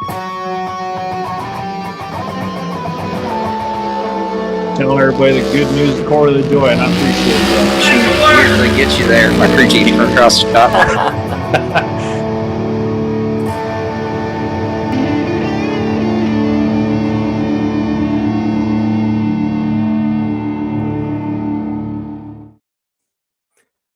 Tell everybody the good news of Corey LaJoie, and I appreciate that. She usually gets you there. I appreciate you from across the shop.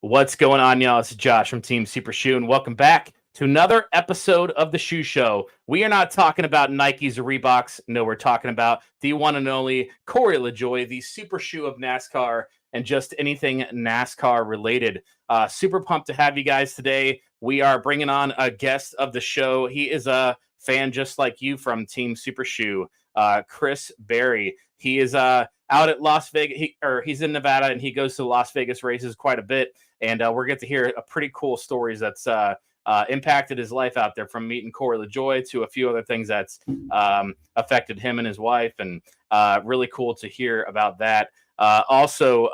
What's going on, y'all? It's Josh from Team SUPERSHOE, and welcome back to another episode of the Shoe Show. We are not talking about Nikes or Reeboks. No, we're talking about the one and only Corey LaJoie, the SUPERSHOE of NASCAR, and just anything NASCAR related. Super pumped to have you guys today. We are bringing on a guest of the show. He is a fan just like you from Team SUPERSHOE, Chris Berry. He is out at Las Vegas, he's in Nevada, and he goes to Las Vegas races quite a bit. And we're going to hear a pretty cool stories that's impacted his life out there, from meeting Corey LaJoie to a few other things that's affected him and his wife. And really cool to hear about that. Also,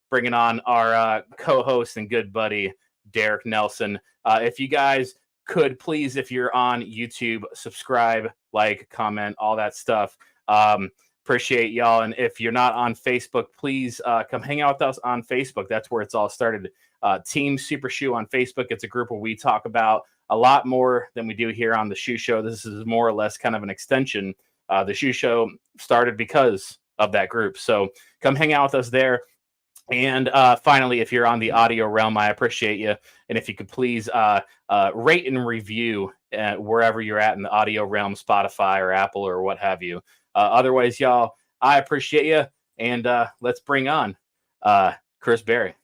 bringing on our co-host and good buddy, Derek Nelson. If you guys could please, if you're on YouTube, subscribe, like, comment, all that stuff. Appreciate y'all. And if you're not on Facebook, please come hang out with us on Facebook. That's where it's all started. Team SUPERSHOE on Facebook. It's a group where we talk about a lot more than we do here on the Shoe Show. This is more or less kind of an extension. The Shoe Show started because of that group. So come hang out with us there. And finally, if you're on the audio realm, I appreciate you. And if you could please rate and review wherever you're at in the audio realm, Spotify or Apple or what have you. Otherwise, y'all, I appreciate you. And let's bring on Chris Berry.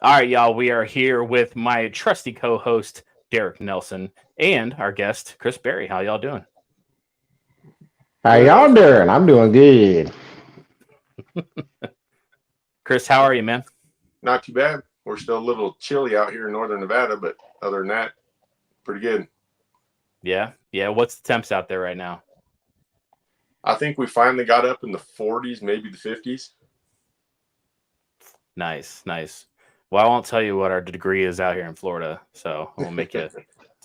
All right, y'all, we are here with my trusty co-host, Derek Nelson, and our guest, Chris Berry. How y'all doing? How y'all doing? I'm doing good. Chris, how are you, man? Not too bad. We're still a little chilly out here in northern Nevada, but other than that, pretty good. Yeah. What's the temps out there right now? I think we finally got up in the 40s, maybe the 50s. Nice. Well, I won't tell you what our degree is out here in Florida, so I won't make you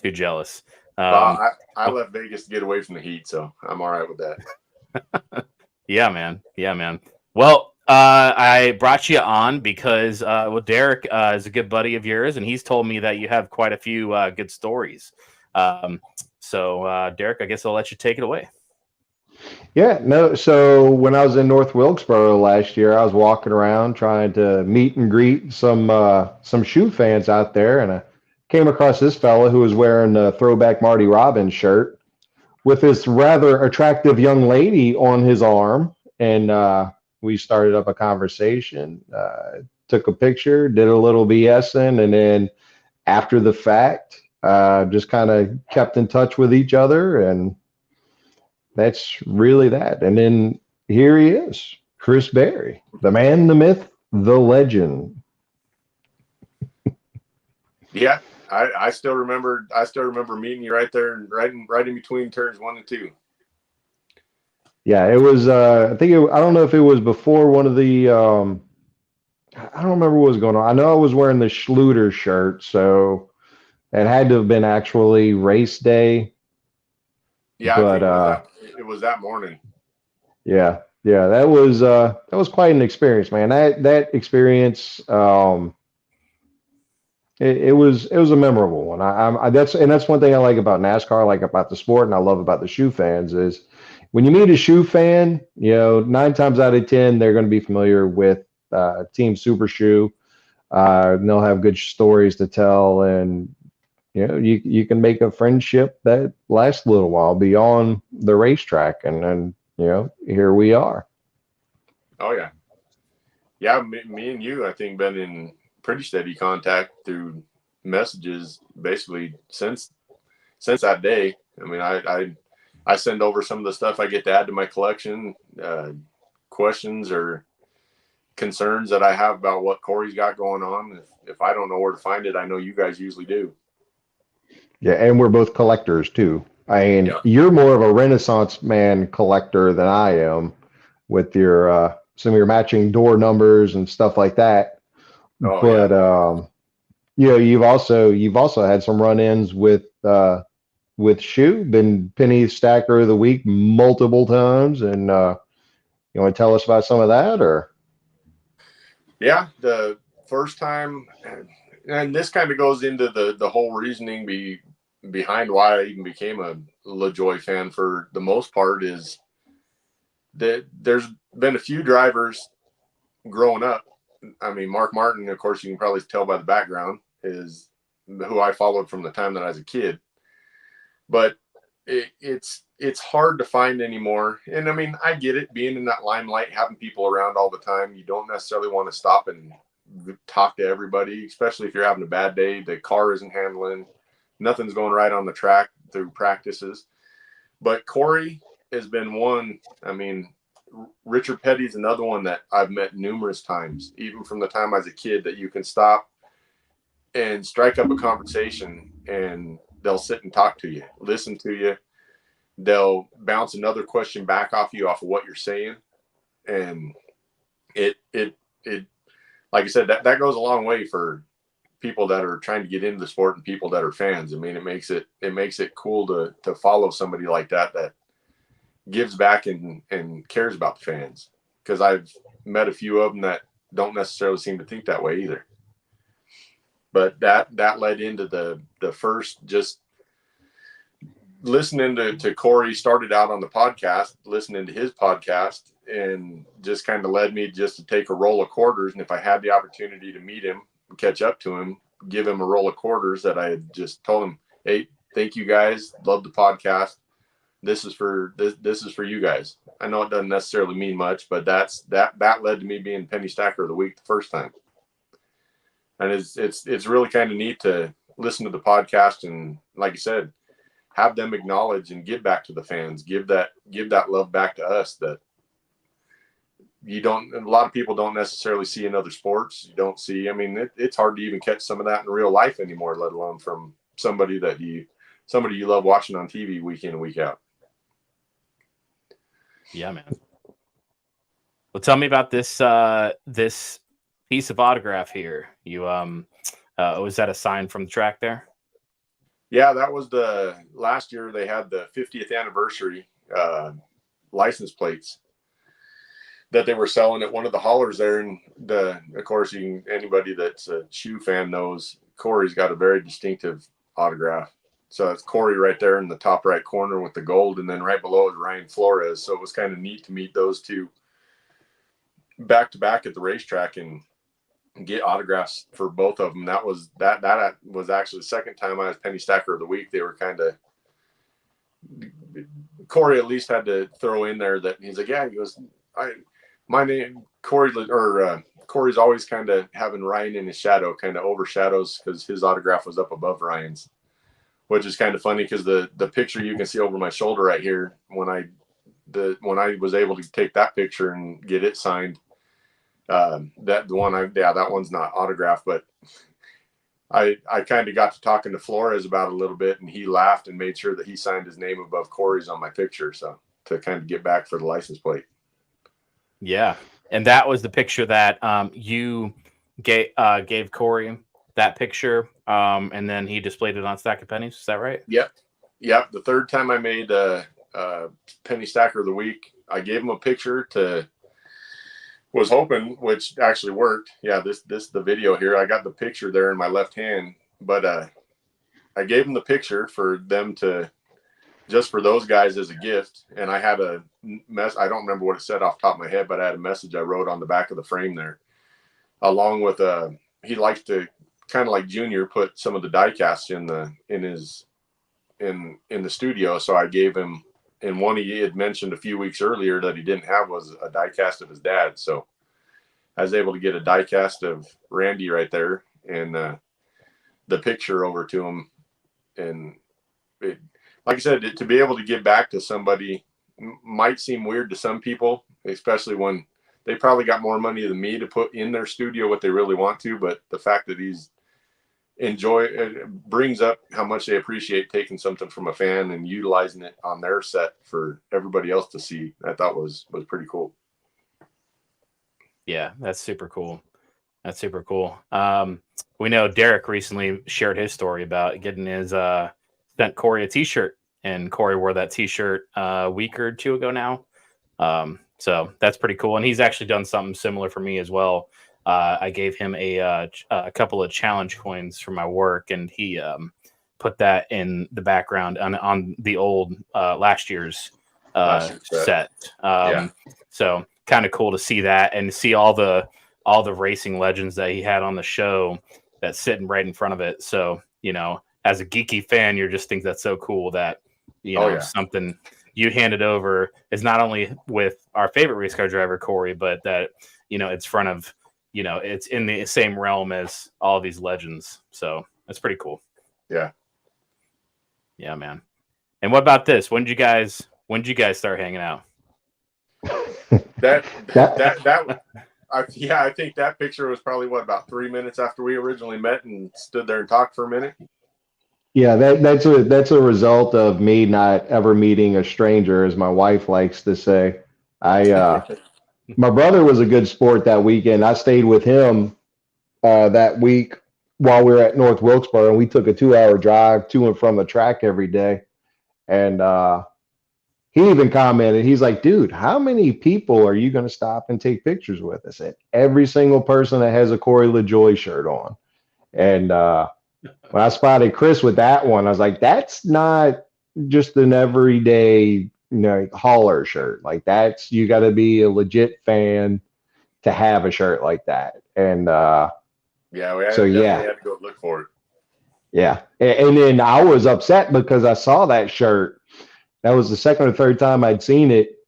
too jealous. I left Vegas to get away from the heat, so I'm all right with that. Yeah, man. Well, I brought you on because, Derek is a good buddy of yours, and he's told me that you have quite a few good stories. So, Derek, I guess I'll let you take it away. Yeah, no. So when I was in North Wilkesboro last year, I was walking around trying to meet and greet some shoe fans out there, and I came across this fella who was wearing a throwback Marty Robbins shirt with this rather attractive young lady on his arm, and we started up a conversation, took a picture, did a little BSing, and then after the fact, just kind of kept in touch with each other, and that's really that. And then here he is, Chris Berry, the man, the myth, the legend. Yeah, I still remember meeting you right there, right in between turns 1 and 2. Yeah, it was. I don't know if it was before one of the. I don't remember what was going on. I know I was wearing the Schluter shirt, so it had to have been actually race day. Yeah, but I think it was that morning. Yeah, that was quite an experience, man. That experience, it was a memorable one. That's one thing I like about NASCAR, I like about the sport, and I love about the shoe fans is when you meet a shoe fan, 9 times out of 10 they're going to be familiar with Team SUPERSHOE. They'll have good stories to tell, and you can make a friendship that lasts a little while beyond the racetrack, and here we are. Oh yeah. Me and you, I think, been in pretty steady contact through messages basically since that day. I mean, I send over some of the stuff I get to add to my collection, questions or concerns that I have about what Corey's got going on. If I don't know where to find it, I know you guys usually do. Yeah, and we're both collectors too. I mean, You're more of a Renaissance man collector than I am, with your some of your matching door numbers and stuff like that. Oh, But yeah. you know, you've also had some run-ins with Shoe, been penny stacker of the week multiple times, and you want to tell us about some of that, or? Yeah, the first time, and this kind of goes into the whole reasoning behind why I even became a LaJoie fan for the most part, is that there's been a few drivers growing up. I mean, Mark Martin, of course, you can probably tell by the background, is who I followed from the time that I was a kid. But it's hard to find anymore. And I mean, I get it, being in that limelight, having people around all the time. You don't necessarily want to stop and talk to everybody, especially if you're having a bad day. The car isn't handling, nothing's going right on the track through practices. But Corey has been one. I mean, Richard Petty's another one that I've met numerous times, even from the time I was a kid, that you can stop and strike up a conversation, and they'll sit and talk to you, listen to you. They'll bounce another question back off you off of what you're saying. And it like I said, that goes a long way for people that are trying to get into the sport and people that are fans. I mean, it makes it cool to follow somebody like that gives back and cares about the fans. Because I've met a few of them that don't necessarily seem to think that way either. But that led into the first, just listening to Corey. Started out on the podcast, listening to his podcast, and just kind of led me just to take a roll of quarters. And if I had the opportunity to meet him, catch up to him, give him a roll of quarters, that I had just told him, hey, thank you guys. Love the podcast. This is for you guys. I know it doesn't necessarily mean much, but that led to me being penny stacker of the week the first time. And it's really kind of neat to listen to the podcast, and like you said, have them acknowledge and give back to the fans, give that love back to us that a lot of people don't necessarily see in other sports. You don't see, I mean, it's hard to even catch some of that in real life anymore, let alone from somebody you love watching on TV week in and week out. Yeah, man. Well, tell me about this this piece of autograph here. You was that a sign from the track there? Yeah, that was the last year they had the 50th anniversary license plates that they were selling at one of the haulers there. And of course, anybody that's a shoe fan knows Corey's got a very distinctive autograph. So it's Corey right there in the top right corner with the gold, and then right below is Ryan Flores. So it was kind of neat to meet those two back to back at the racetrack and get autographs for both of them. That was actually the second time I was penny stacker of the week. They were kind of, Corey at least had to throw in there that he's like, yeah, he goes, my name Corey, or Corey's always kind of having Ryan in his shadow, kind of overshadows, because his autograph was up above Ryan's, which is kind of funny because the picture you can see over my shoulder right here, when I was able to take that picture and get it signed, that one's not autographed, but I kind of got to talking to Flores about it a little bit, and he laughed and made sure that he signed his name above Corey's on my picture, so to kind of get back for the license plate. Yeah. And that was the picture that you gave Corey, that picture, and then he displayed it on Stack of Pennies. Is that right? Yep. The third time I made penny stacker of the week, I gave him a picture was hoping, which actually worked. Yeah, this the video here. I got the picture there in my left hand, but I gave them the picture for them to, just for those guys as a gift. And I had a I don't remember what it said off the top of my head, but I had a message I wrote on the back of the frame there, along with he likes to kind of like Junior put some of the die casts in the studio. So I gave him, and one he had mentioned a few weeks earlier that he didn't have was a die cast of his dad. So I was able to get a die cast of Randy right there, and the picture over to him. And like I said, to be able to give back to somebody might seem weird to some people, especially when they probably got more money than me to put in their studio what they really want to. But the fact that it brings up how much they appreciate taking something from a fan and utilizing it on their set for everybody else to see. I thought was pretty cool. Yeah, that's super cool. That's super cool. We know Derek recently shared his story about getting his sent Corey a T-shirt, and Corey wore that T-shirt a week or two ago now. So that's pretty cool, and he's actually done something similar for me as well. I gave him a couple of challenge coins for my work, and he put that in the background on the old last year's set. So kind of cool to see that and see all the racing legends that he had on the show that's sitting right in front of it. So, you know, as a geeky fan, you just think that's so cool that, you know, something you handed over is not only with our favorite race car driver, Corey, but that, you know, it's front of, you know, it's in the same realm as all these legends. So that's pretty cool. Yeah. Yeah, man. And what about this? When did you guys start hanging out? I think that picture was probably about 3 minutes after we originally met and stood there and talked for a minute. Yeah, that's a result of me not ever meeting a stranger, as my wife likes to say. My brother was a good sport that weekend. I stayed with him that week while we were at North Wilkesboro, and we took a 2-hour drive to and from the track every day. And he even commented, he's like, dude, how many people are you going to stop and take pictures with? I said, every single person that has a Corey LaJoie shirt on. And when I spotted Chris with that one, I was like, that's not just an everyday, you know, hauler shirt. Like, that's, you got to be a legit fan to have a shirt like that. And we had to go look for it. Yeah. And then I was upset because I saw that shirt. That was the second or third time I'd seen it.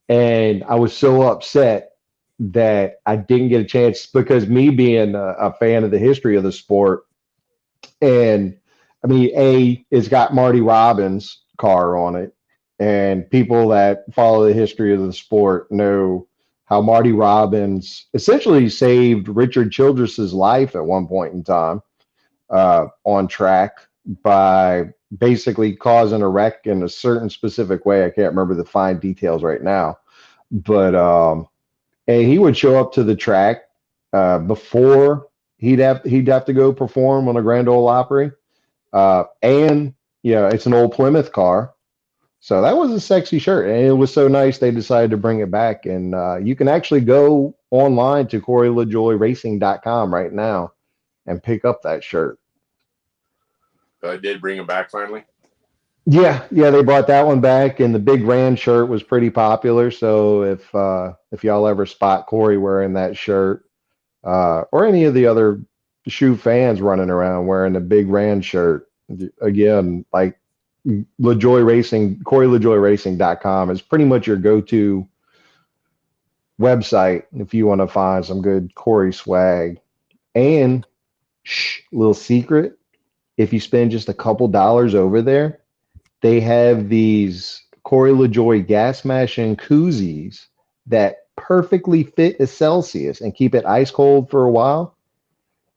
And I was so upset that I didn't get a chance, because me being a fan of the history of the sport, and I mean, it's got Marty Robbins' car on it. And people that follow the history of the sport know how Marty Robbins essentially saved Richard Childress's life at one point in time on track by basically causing a wreck in a certain specific way. I can't remember the fine details right now, but and he would show up to the track before he'd have to go perform on a Grand Ole Opry, and it's an old Plymouth car, so that was a sexy shirt, and it was so nice they decided to bring it back. And you can actually go online to CoreyLaJoieRacing.com right now and pick up that shirt. I did bring him back finally. Yeah, they brought that one back, and the Big Ran shirt was pretty popular. So if y'all ever spot Corey wearing that shirt, or any of the other shoe fans running around wearing the Big Ran shirt, again, like LaJoie Racing, CoreyLaJoieRacing.com is pretty much your go-to website if you want to find some good Corey swag. And little secret, if you spend just a couple dollars over there, they have these Corey LaJoie gas mashing koozies that perfectly fit a Celsius and keep it ice cold for a while.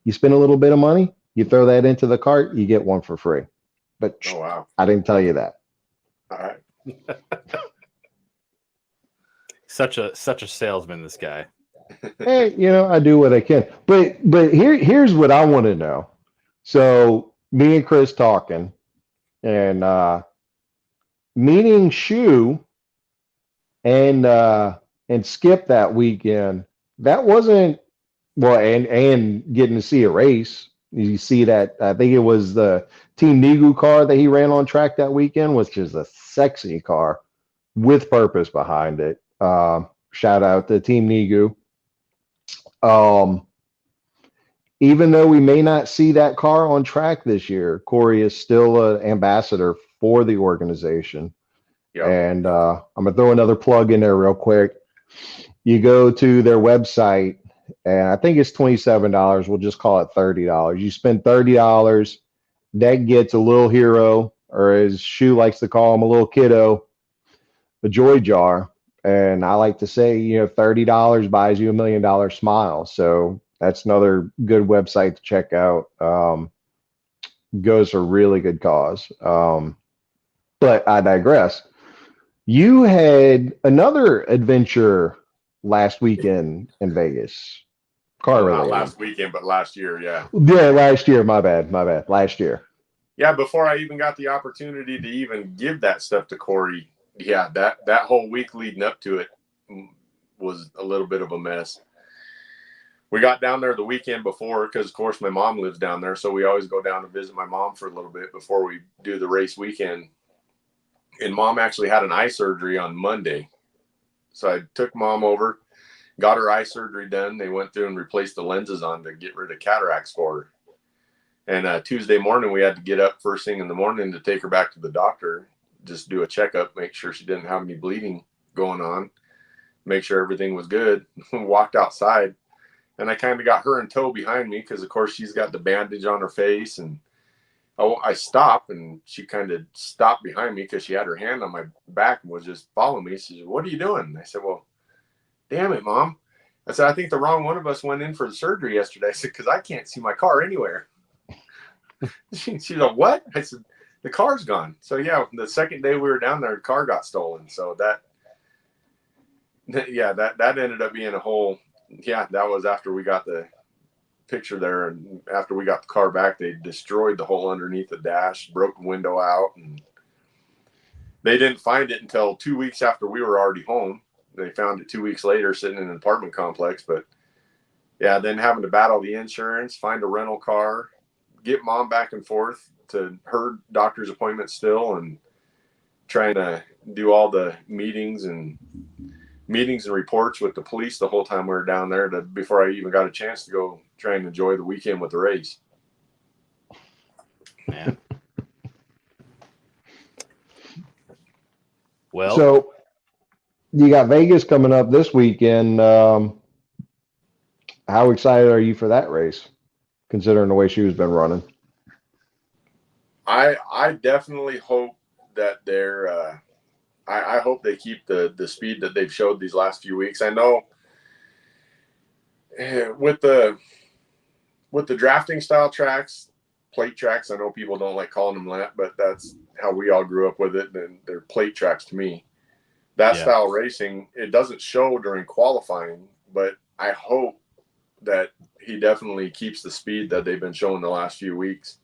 You spend a little bit of money, you throw that into the cart, you get one for free. But I didn't tell you that. All right. Such a salesman, this guy. Hey, I do what I can. But here's what I want to know. So me and Chris talking, and meeting Shoe and Skip that weekend. That wasn't and getting to see a race. You see that, I think it was the Team Nigu car that he ran on track that weekend, which is a sexy car with purpose behind it. Shout out to Team Nigu. Even though we may not see that car on track this year, Corey is still an ambassador for the organization. Yep. And I'm going to throw another plug in there real quick. You go to their website, and I think it's $27. We'll just call it $30. You spend $30, that gets a little hero, or as Shoe likes to call him, a little kiddo, a joy jar. And I like to say, $30 buys you $1 million smile. So that's another good website to check out. Goes for a really good cause. But I digress. You had another adventure last weekend in Vegas. Car Well, not related. last weekend, but last year. Yeah. Yeah, last year. My bad. Last year. Yeah. Before I even got the opportunity to even give that stuff to Corey, yeah, that whole week leading up to it was a little bit of a mess. We got down there the weekend before because, of course, my mom lives down there. So we always go down to visit my mom for a little bit before we do the race weekend. And Mom actually had an eye surgery on Monday. So I took Mom over, got her eye surgery done. They went through and replaced the lenses on to get rid of cataracts for her. And Tuesday morning, we had to get up first thing in the morning to take her back to the doctor, just do a checkup, make sure she didn't have any bleeding going on, make sure everything was good. Walked outside. And I kind of got her in tow behind me because, of course, she's got the bandage on her face. And I stopped, and she kind of stopped behind me because she had her hand on my back and was just following me. She said, "What are you doing?" And I said, "Well, damn it, Mom." I said, "I think the wrong one of us went in for the surgery yesterday." I said, "Because I can't see my car anywhere." She's like, "What?" I said, "The car's gone." So, yeah, the second day we were down there, the car got stolen. So that ended up being a whole... Yeah, that was after we got the picture there, and after we got the car back, they destroyed the hole underneath the dash, broke the window out, and they didn't find it until 2 weeks after we were already home. They found it 2 weeks later sitting in an apartment complex. But yeah, then having to battle the insurance, find a rental car, get Mom back and forth to her doctor's appointment still, and trying to do all the meetings and reports with the police the whole time we were down there before I even got a chance to go try and enjoy the weekend with the race. Yeah. Well, so you got Vegas coming up this weekend. How excited are you for that race, considering the way she has been running? I definitely hope that they're I hope they keep the speed that they've showed these last few weeks. I know with the drafting style tracks, plate tracks, I know people don't like calling them that, but that's how we all grew up with it. And they're plate tracks to me. That style racing, it doesn't show during qualifying, but I hope that he definitely keeps the speed that they've been showing the last few weeks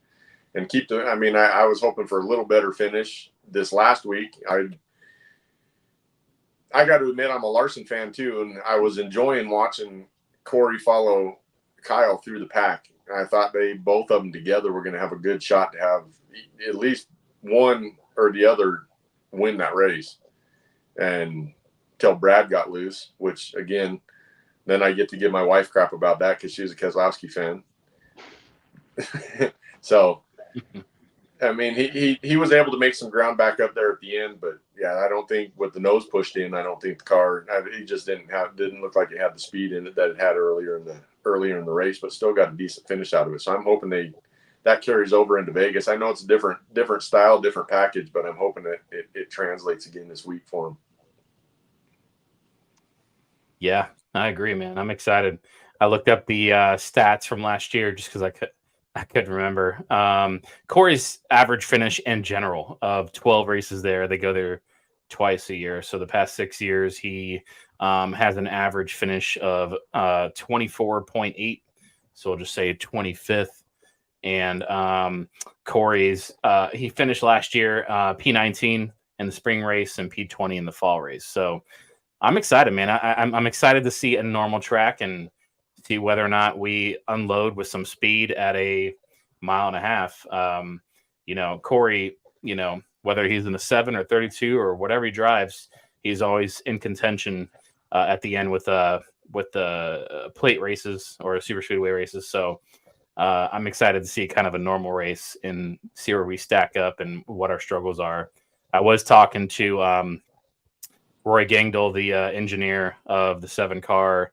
and keep the, I mean, I was hoping for a little better finish this last week. I got to admit, I'm a Larson fan too, and I was enjoying watching Corey follow Kyle through the pack. And I thought both of them together were going to have a good shot to have at least one or the other win that race. And until Brad got loose, which again, then I get to give my wife crap about that because she's a Keselowski fan. So, I mean, he was able to make some ground back up there at the end, but yeah, I don't think with the nose pushed in, I don't think the car, it just didn't look like it had the speed in it that it had earlier in the race, but still got a decent finish out of it. So I'm hoping that carries over into Vegas. I know it's a different style, different package, but I'm hoping that it translates again this week for him. Yeah, I agree, man. I'm excited. I looked up the stats from last year just because I couldn't remember. Corey's average finish in general of 12 races there. They go there twice a year. So the past 6 years, he has an average finish of 24.8. So we'll just say 25th. And Corey's, he finished last year P19 in the spring race and P20 in the fall race. So I'm excited, man. I'm excited to see a normal track and see whether or not we unload with some speed at a 1.5 miles. Corey, whether he's in a 7 or 32 or whatever he drives, he's always in contention at the end with the plate races or super speedway races. So I'm excited to see kind of a normal race and see where we stack up and what our struggles are. I was talking to Roy Gangdell, the engineer of the 7 car.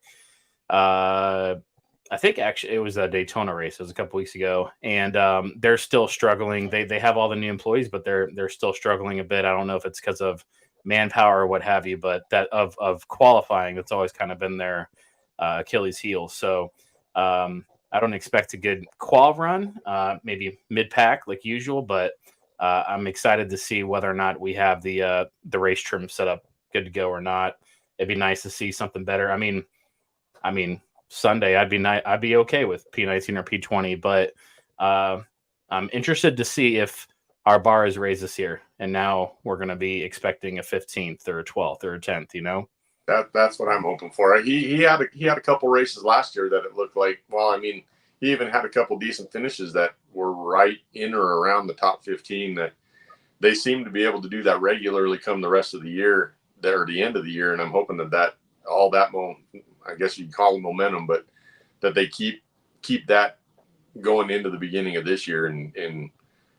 I think actually it was a Daytona race. It was a couple weeks ago, and they're still struggling. They have all the new employees, but they're still struggling a bit. I don't know if it's because of manpower or what have you, but that of qualifying, that's always kind of been their Achilles heel. So I don't expect a good qual run, maybe mid pack like usual, but I'm excited to see whether or not we have the race trim set up good to go or not. it'd be nice to see something better. I mean, Sunday I'd be okay with P19 or P20, but I'm interested to see if our bar is raised this year, and now we're going to be expecting a 15th or a 12th or a 10th. You know, that's what I'm hoping for. He had a couple races last year that it looked like. Well, I mean, he even had a couple decent finishes that were right in or around the top 15. That they seem to be able to do that regularly come the rest of the year, or the end of the year. And I'm hoping that all that I guess you'd call it momentum, but that they keep that going into the beginning of this year, and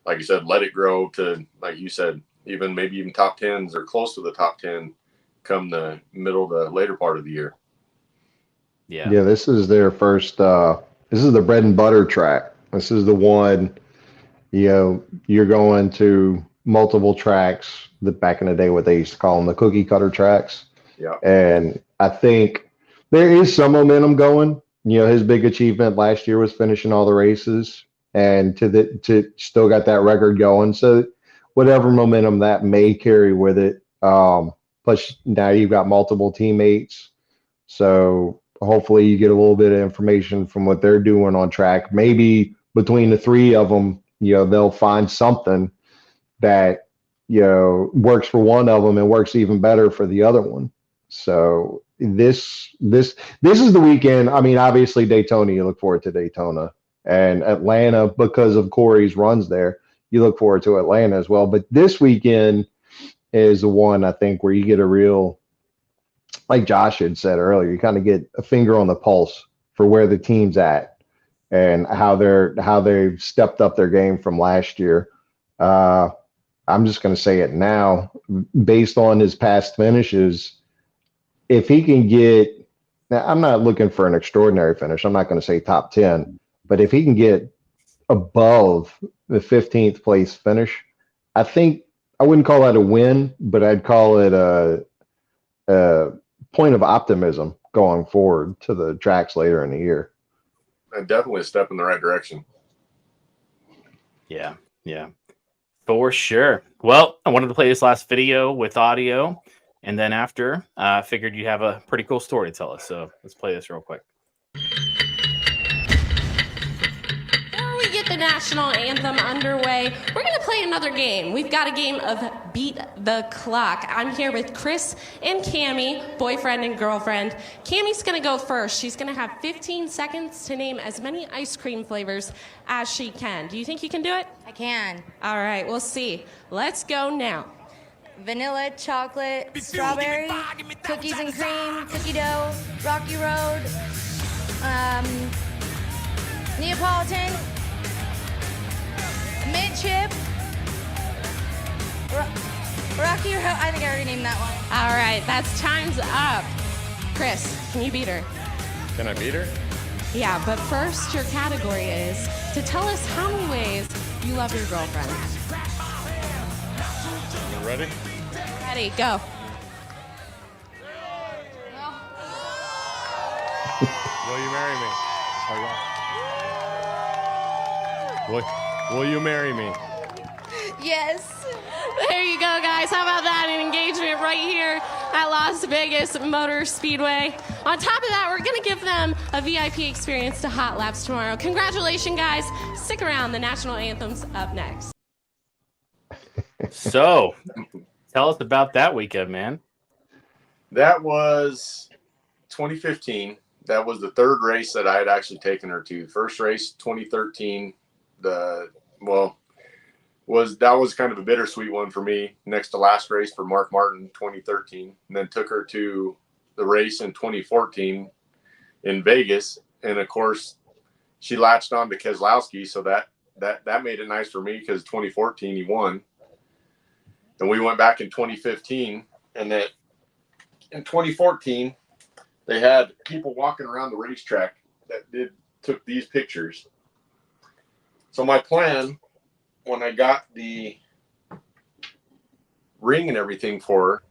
like you said, let it grow to, like you said, maybe even top 10s or close to the top 10 come the middle, the later part of the year. Yeah. Yeah, this is their first, this is the bread and butter track. This is the one, you're going to multiple tracks that back in the day, what they used to call them, the cookie cutter tracks. Yeah. And I think there is some momentum going. His big achievement last year was finishing all the races, and to still got that record going. So whatever momentum that may carry with it. Plus now you've got multiple teammates. So hopefully you get a little bit of information from what they're doing on track. Maybe between the three of them, they'll find something that, works for one of them and works even better for the other one. So this is the weekend. I mean, obviously Daytona, you look forward to Daytona, and Atlanta, because of Corey's runs there, you look forward to Atlanta as well. But this weekend is the one, I think, where you get a real, like Josh had said earlier, you kind of get a finger on the pulse for where the team's at and how they've stepped up their game from last year. I'm just going to say it now, based on his past finishes. If he can get, now I'm not looking for an extraordinary finish. I'm not going to say top 10, but if he can get above the 15th place finish, I think I wouldn't call that a win, but I'd call it a point of optimism going forward to the tracks later in the year. Definitely a step in the right direction. Yeah, for sure. Well, I wanted to play this last video with audio, and then after, I figured you have a pretty cool story to tell us. So let's play this real quick. Before we get the national anthem underway, we're going to play another game. We've got a game of Beat the Clock. I'm here with Chris and Cammie, boyfriend and girlfriend. Cammie's going to go first. She's going to have 15 seconds to name as many ice cream flavors as she can. Do you think you can do it? I can. All right, we'll see. Let's go now. Vanilla, chocolate, strawberry, cookies and cream, cookie dough, Rocky Road, Neapolitan, mint chip, Rocky Road. I think I already named that one. All right, that's time's up. Chris, can you beat her? Can I beat her? Yeah, but first your category is to tell us how many ways you love your girlfriend. You ready? Ready, go. Will you marry me? Will you marry me? Yes. There you go, guys. How about that? An engagement right here at Las Vegas Motor Speedway. On top of that, we're going to give them a VIP experience to Hot Laps tomorrow. Congratulations, guys. Stick around. The national anthem's up next. So, tell us about that weekend, man. That was 2015. That was the third race that I had actually taken her to. First race, 2013. That was kind of a bittersweet one for me. Next to last race for Mark Martin, 2013, and then took her to the race in 2014 in Vegas. And of course, she latched on to Keselowski, so that made it nice for me because 2014 he won. And we went back in 2015, and that in 2014 they had people walking around the racetrack that took these pictures. So my plan, when I got the ring and everything for her,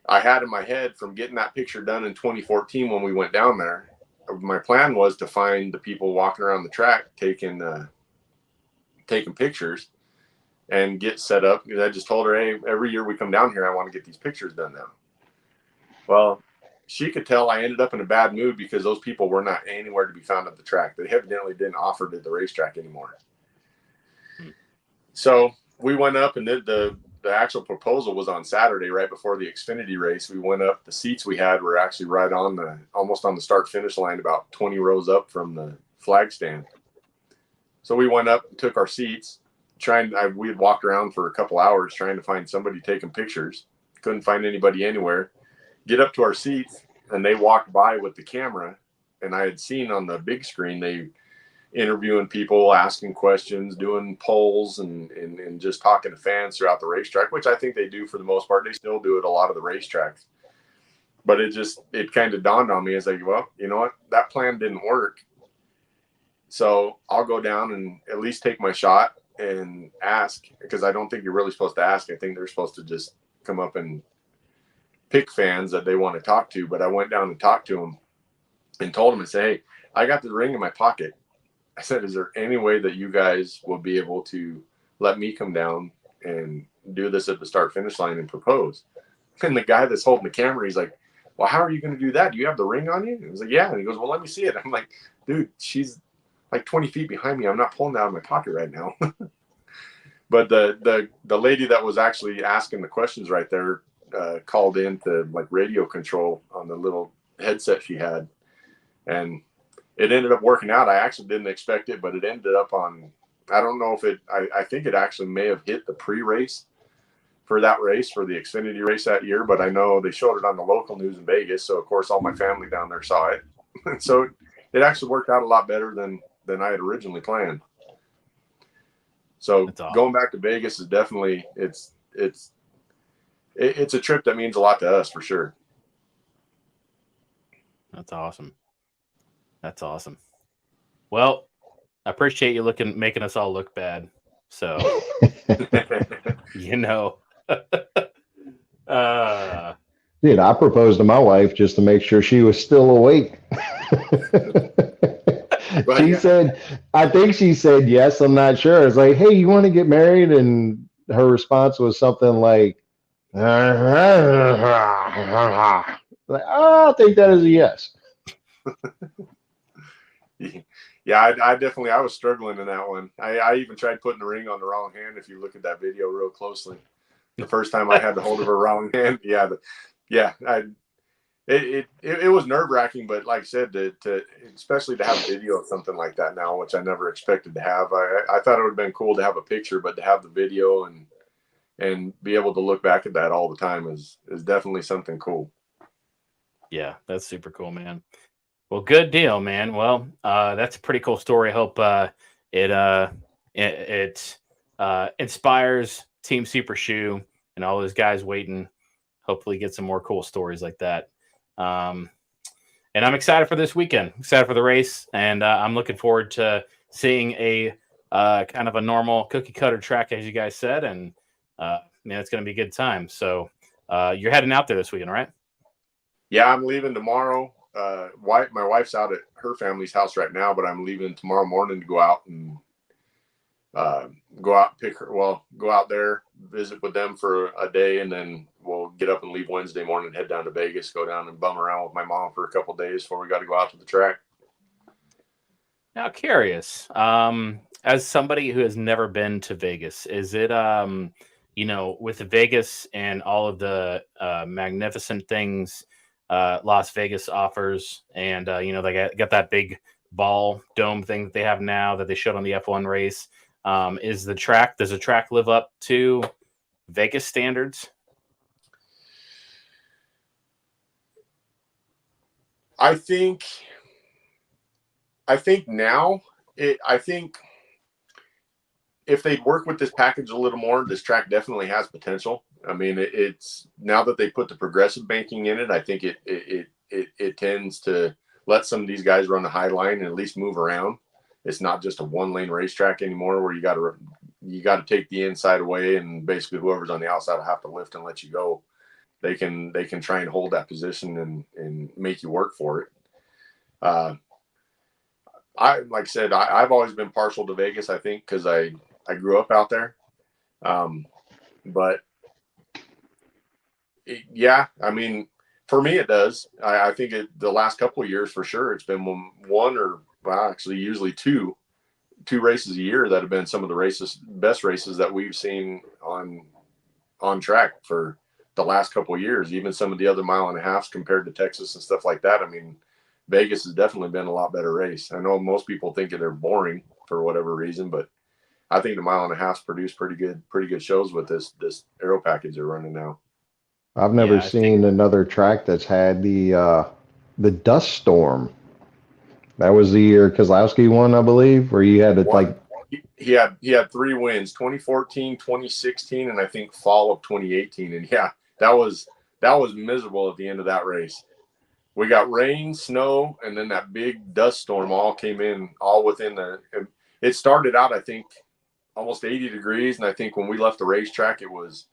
I had in my head from getting that picture done in 2014 when we went down there, my plan was to find the people walking around the track taking pictures and get set up. Because I just told her, hey, every year we come down here, I want to get these pictures done now. Well, she could tell I ended up in a bad mood because those people were not anywhere to be found at the track. They evidently didn't offer to the racetrack anymore. So we went up and did the actual proposal was on Saturday, right before the Xfinity race. We went up. The seats we had were actually right on almost on the start finish line, about 20 rows up from the flag stand. So we went up and took our seats. We had walked around for a couple hours trying to find somebody taking pictures. Couldn't find anybody anywhere. Get up to our seats, and they walked by with the camera. And I had seen on the big screen, they interviewing people, asking questions, doing polls, and just talking to fans throughout the racetrack, which I think they do for the most part. They still do it a lot of the racetracks. But it kind of dawned on me as like, well, you know what? That plan didn't work. So I'll go down and at least take my shot and ask, because I don't think you're really supposed to ask. I think they're supposed to just come up and pick fans that they want to talk to. But I went down and talked to them and told them and say, hey, I got the ring in my pocket. I said, is there any way that you guys will be able to let me come down and do this at the start finish line and propose? And the guy that's holding the camera, he's like, well, how are you going to do that? Do you have the ring on you? And I was like, yeah. And he goes, well, let me see it. I'm like, dude, she's like 20 feet behind me. I'm not pulling that out of my pocket right now. But the lady that was actually asking the questions right there called in to like radio control on the little headset she had. And it ended up working out. I actually didn't expect it, but it ended up on, I don't know if I think it actually may have hit the pre-race for that race, for the Xfinity race that year, but I know they showed it on the local news in Vegas. So of course all my family down there saw it. So it actually worked out a lot better than I had originally planned. So awesome. Going back to Vegas is definitely, it's a trip that means a lot to us for sure. That's awesome. That's awesome. Well, I appreciate you making us all look bad. So, you know, Dude, I proposed to my wife just to make sure she was still awake. I think she said yes. I'm not sure. It's like, hey, you want to get married? And her response was something like, I'll take that as a yes. Yeah, I was struggling in that one. I even tried putting the ring on the wrong hand. If you look at that video real closely, the first time I had to hold of her wrong hand. It was nerve wracking, but like I said, especially to have a video of something like that now, which I never expected to have. I thought it would have been cool to have a picture, but to have the video and be able to look back at that all the time is definitely something cool. Yeah, that's super cool, man. Well, good deal, man. Well, that's a pretty cool story. I hope it inspires Team SUPERSHOE and all those guys waiting. Hopefully get some more cool stories like that. And I'm excited for this weekend, excited for the race. And I'm looking forward to seeing a kind of a normal cookie cutter track, as you guys said. And man, it's going to be a good time. So you're heading out there this weekend, right? Yeah, I'm leaving tomorrow. My wife's out at her family's house right now, but I'm leaving tomorrow morning to go out and go out there, visit with them for a day, and then we'll get up and leave Wednesday morning, head down to Vegas, go down and bum around with my mom for a couple of days before we got to go out to the track. Now, curious, as somebody who has never been to Vegas, is it, with Vegas and all of the magnificent things Las Vegas offers, and they got that big ball dome thing that they have now that they showed on the F1 race. Does the track live up to Vegas standards? I think now I think if they'd work with this package a little more, this track definitely has potential. I mean, it's now that they put the progressive banking in it, I think it tends to let some of these guys run the high line and at least move around. It's not just a one lane racetrack anymore where you got to take the inside away, and basically whoever's on the outside will have to lift and let you go. They can try and hold that position and make you work for it. Like I said, I've always been partial to Vegas, I think, because I grew up out there. But yeah, I mean, For me, it does. I think the last couple of years, for sure, it's been one or actually usually two races a year that have been some of the best races that we've seen on track for the last couple of years. Even some of the other mile and a halves compared to Texas and stuff like that. I mean, Vegas has definitely been a lot better race. I know most people think they're boring for whatever reason, but I think the mile and a halves produce pretty good shows with this aero package they're running now. I've never Yeah, I seen another track that's had the dust storm. That was the year Kozlowski won, I believe, where you had to like. He had 3 wins: 2014, 2016, and I think fall of 2018. And yeah, that was miserable at the end of that race. We got rain, snow, and then that big dust storm all came in all within it started out, I think, almost 80 degrees. And I think when we left the racetrack, it was,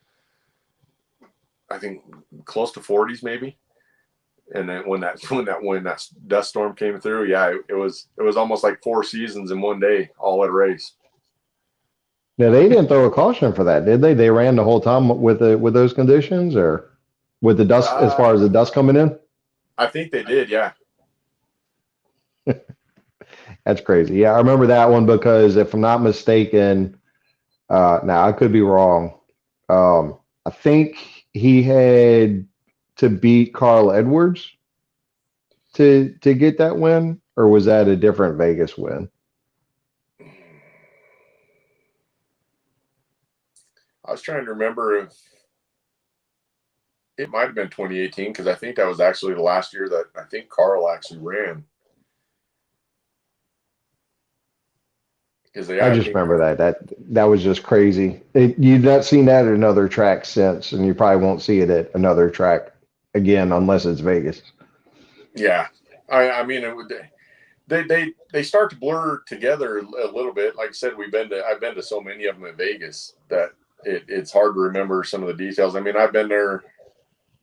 I think, close to 40s maybe. And then when that dust storm came through, yeah, it was almost like 4 seasons in one day, all at a race. Now they didn't throw a caution for that, did they? They ran the whole time with those conditions, or with the dust as far as the dust coming in. I think they did, yeah. That's crazy. Yeah, I remember that one because if I'm not mistaken, now I could be wrong. I think he had to beat Carl Edwards to get that win, or was that a different Vegas win? I was trying to remember if it might have been 2018, because I think that was actually the last year that I think Carl actually ran. I just remember that was just crazy. You've not seen that at another track since, and you probably won't see it at another track again unless it's Vegas. Yeah, I mean, they start to blur together a little bit. Like I said, I've been to so many of them in Vegas that it's hard to remember some of the details. I mean, I've been there.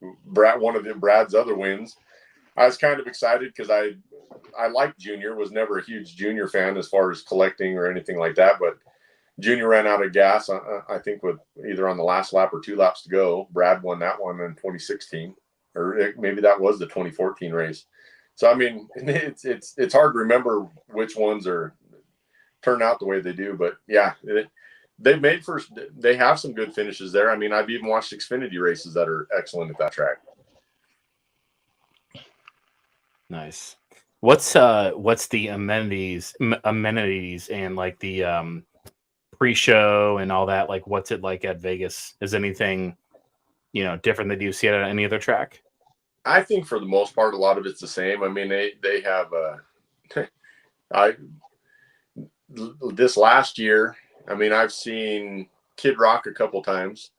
One of Brad's other wins, I was kind of excited because I liked Junior, was never a huge Junior fan as far as collecting or anything like that, but Junior ran out of gas, I think, with either on the last lap or 2 laps to go. Brad won that one in 2016, or maybe that was the 2014 race. So I mean, it's hard to remember which ones turn out the way they do, but yeah, they have some good finishes there. I mean, I've even watched Xfinity races that are excellent at that track. Nice. What's the amenities and like the pre-show and all that? Like, what's it like at Vegas? Is anything different than you see at any other track? I think for the most part, a lot of it's the same. I mean, they have this last year. I mean, I've seen Kid Rock a couple times.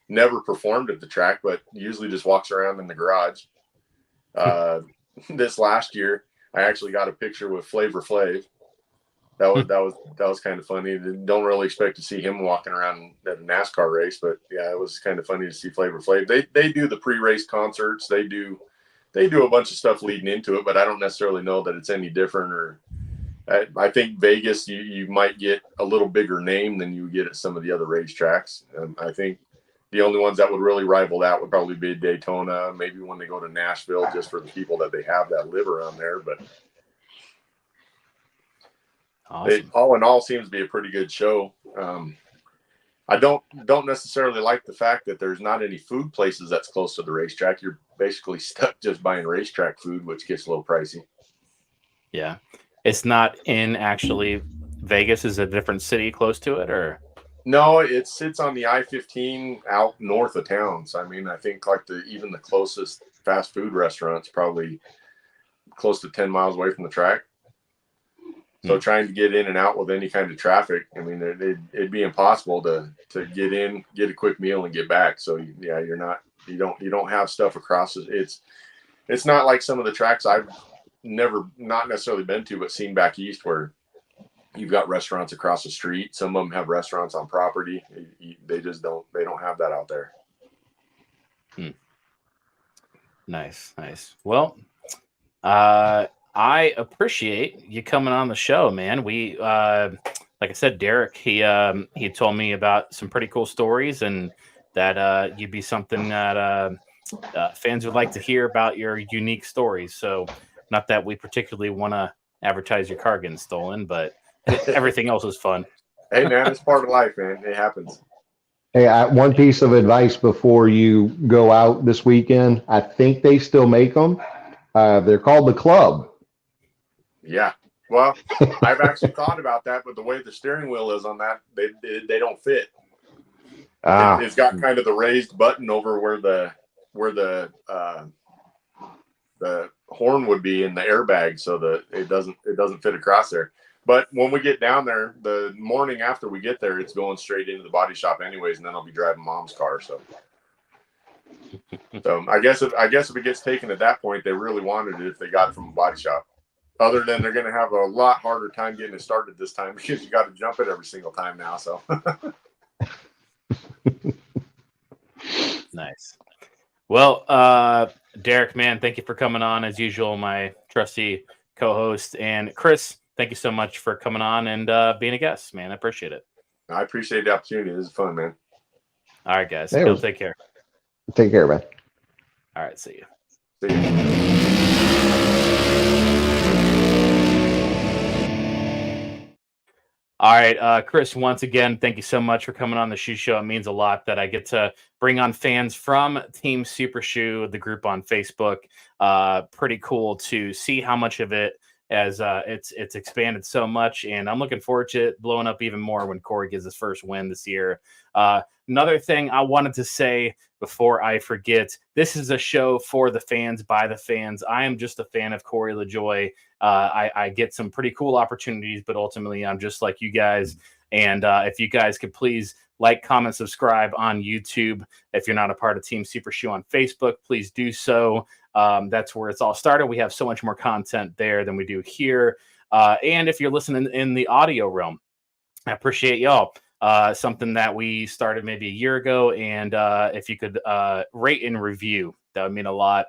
Never performed at the track, but usually just walks around in the garage. This last year, I actually got a picture with Flavor Flav. That was kind of funny. Don't really expect to see him walking around at a NASCAR race, but yeah, it was kind of funny to see Flavor Flav. They do the pre-race concerts. They do a bunch of stuff leading into it, but I don't necessarily know that it's any different. Or I think Vegas, you might get a little bigger name than you get at some of the other racetracks. I think the only ones that would really rival that would probably be Daytona, maybe when they go to Nashville, just for the people that they have that live around there. But awesome. It all in all seems to be a pretty good show. I don't necessarily like the fact that there's not any food places that's close to the racetrack. You're basically stuck just buying racetrack food, which gets a little pricey. Yeah. It's not in actually Vegas is a different city close to it, or? No, it sits on the I-15 out north of town. So, I mean, I think like even the closest fast food restaurant's probably close to 10 miles away from the track. So trying to get in and out with any kind of traffic, I mean, it'd be impossible to get in, get a quick meal, and get back. So yeah, you don't have stuff across. It's not like some of the tracks I've not necessarily been to, but seen back east where you've got restaurants across the street. Some of them have restaurants on property. They don't have that out there. Nice. Well, I appreciate you coming on the show, man. We, like I said, Derek, he told me about some pretty cool stories, and that you'd be something that fans would like to hear about your unique stories. So, not that we particularly want to advertise your car getting stolen, but everything else is fun. Hey, man, it's part of life, man. It happens. Hey, one piece of advice before you go out this weekend. I think they still make them. They're called the Club. Yeah. Well, I've actually thought about that, but the way the steering wheel is on that, they don't fit. It's got kind of the raised button over where the horn would be in the airbag, so that it doesn't fit across there. But when we get down there, the morning after we get there, it's going straight into the body shop anyways, and then I'll be driving Mom's car. So I guess if it gets taken at that point, they really wanted it if they got it from a body shop. Other than they're going to have a lot harder time getting it started this time because you got to jump it every single time now. So nice. Well, Derek, man, thank you for coming on as usual, my trusty co-host, and Chris, thank you so much for coming on and being a guest, man. I appreciate it. I appreciate the opportunity. This is fun, man. All right, guys. Hey, Take care. Take care, man. All right. See you. See you. All right, Chris, once again, thank you so much for coming on the Shoe Show. It means a lot that I get to bring on fans from Team SUPERSHOE, the group on Facebook. Pretty cool to see how much of it as it's expanded so much, and I'm looking forward to it blowing up even more when Corey gets his first win this year. Another thing I wanted to say before I forget, this is a show for the fans, by the fans. I am just a fan of Corey LaJoie. I get some pretty cool opportunities, but ultimately I'm just like you guys. And if you guys could please like, comment, subscribe on YouTube. If you're not a part of Team SUPERSHOE on Facebook, please do so. That's where it's all started. We have so much more content there than we do here. And if you're listening in the audio realm, I appreciate y'all. Something that we started maybe a year ago, and if you could rate and review, that would mean a lot.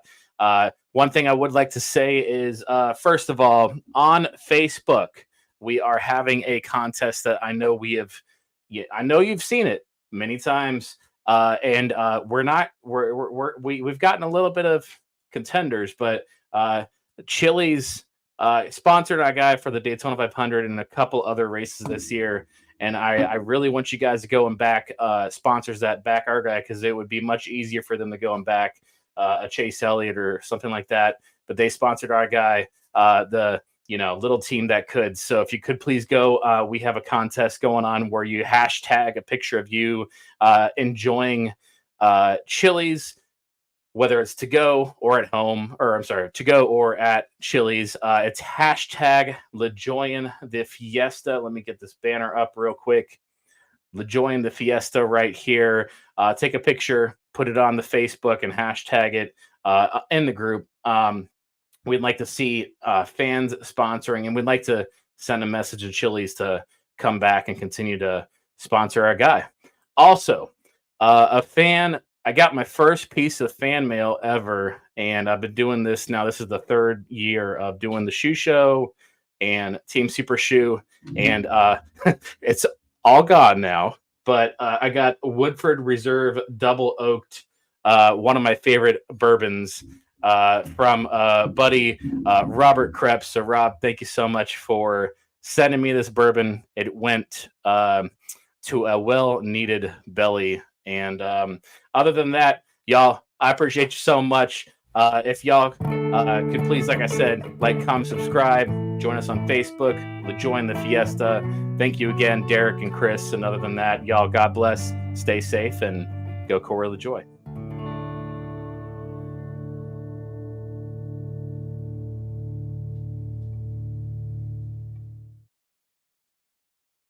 One thing I would like to say is, first of all, on Facebook, we are having a contest that I know I know you've seen it many times, and we've gotten a little bit of contenders, but Chili's sponsored our guy for the Daytona 500 and a couple other races this year. And I really want you guys to go and back sponsors that back our guy, because it would be much easier for them to go and back a Chase Elliott or something like that. But they sponsored our guy, the little team that could. So if you could please go, we have a contest going on where you hashtag a picture of you enjoying Chili's, whether it's to go or at home, or I'm sorry, to go or at Chili's. It's hashtag LaJoying the Fiesta. Let me get this banner up real quick. LaJoying the Fiesta right here. Take a picture, put it on the Facebook, and hashtag it in the group. We'd like to see fans sponsoring, and we'd like to send a message to Chili's to come back and continue to sponsor our guy. Also, I got my first piece of fan mail ever, and I've been doing this now. This is the third year of doing the Shoe Show and Team SUPERSHOE, and it's all gone now. But I got Woodford Reserve Double Oaked, one of my favorite bourbons from buddy Robert Krebs. So, Rob, thank you so much for sending me this bourbon. It went to a well-needed belly. And other than that, y'all, I appreciate you so much. If y'all could please, like I said, like, comment, subscribe, join us on Facebook, LaJoying the Fiesta. Thank you again, Derek and Chris. And other than that, y'all, God bless, stay safe, and go Corey LaJoie.